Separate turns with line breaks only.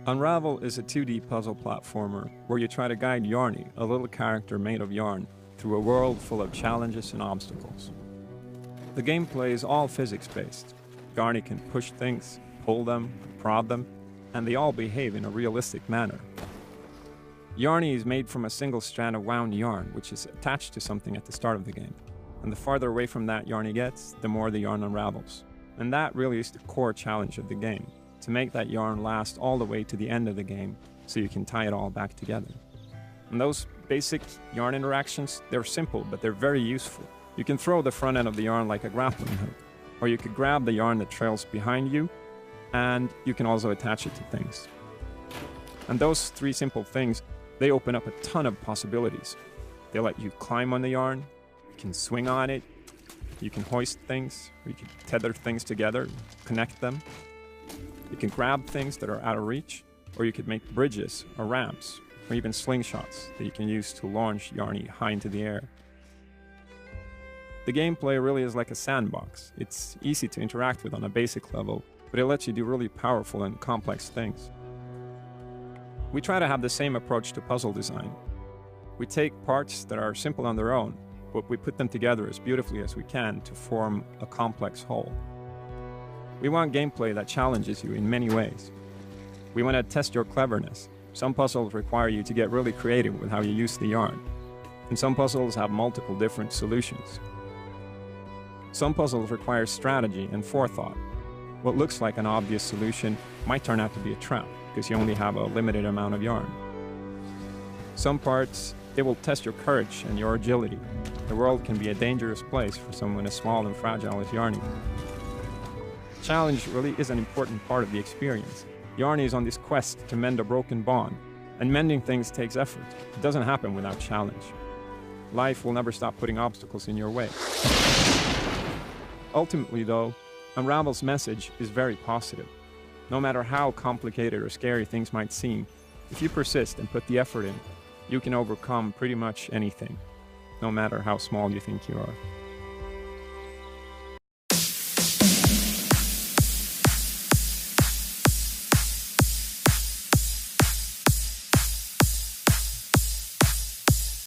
Unravel is a 2D puzzle platformer where you try to guide Yarny, a little character made of yarn, through a world full of challenges and obstacles. The gameplay is all physics-based. Yarny can push things, pull them, prod them, and they all behave in a realistic manner. Yarny is made from a single strand of wound yarn, which is attached to something at the start of the game. And the farther away from that Yarny gets, the more the yarn unravels. And that really is the core challenge of the game, to make that yarn last all the way to the end of the game, so you can tie it all back together. And those basic yarn interactions, they're simple, but they're very useful. You can throw the front end of the yarn like a grappling hook, or you could grab the yarn that trails behind you, and you can also attach it to things. And those three simple things, they open up a ton of possibilities. They let you climb on the yarn, you can swing on it, you can hoist things, or you can tether things together, connect them. You can grab things that are out of reach, or you could make bridges or ramps, or even slingshots that you can use to launch Yarny high into the air. The gameplay really is like a sandbox. It's easy to interact with on a basic level, but it lets you do really powerful and complex things. We try to have the same approach to puzzle design. We take parts that are simple on their own, but we put them together as beautifully as we can to form a complex whole. We want gameplay that challenges you in many ways. We want to test your cleverness. Some puzzles require you to get really creative with how you use the yarn, and some puzzles have multiple different solutions. Some puzzles require strategy and forethought. What looks like an obvious solution might turn out to be a trap, because you only have a limited amount of yarn. Some parts, they will test your courage and your agility. The world can be a dangerous place for someone as small and fragile as Yarny. Challenge really is an important part of the experience. Yarny is on this quest to mend a broken bond, and mending things takes effort. It doesn't happen without challenge. Life will never stop putting obstacles in your way. Ultimately, though, Unravel's message is very positive. No matter how complicated or scary things might seem, if you persist and put the effort in, you can overcome pretty much anything, no matter how small you think you are.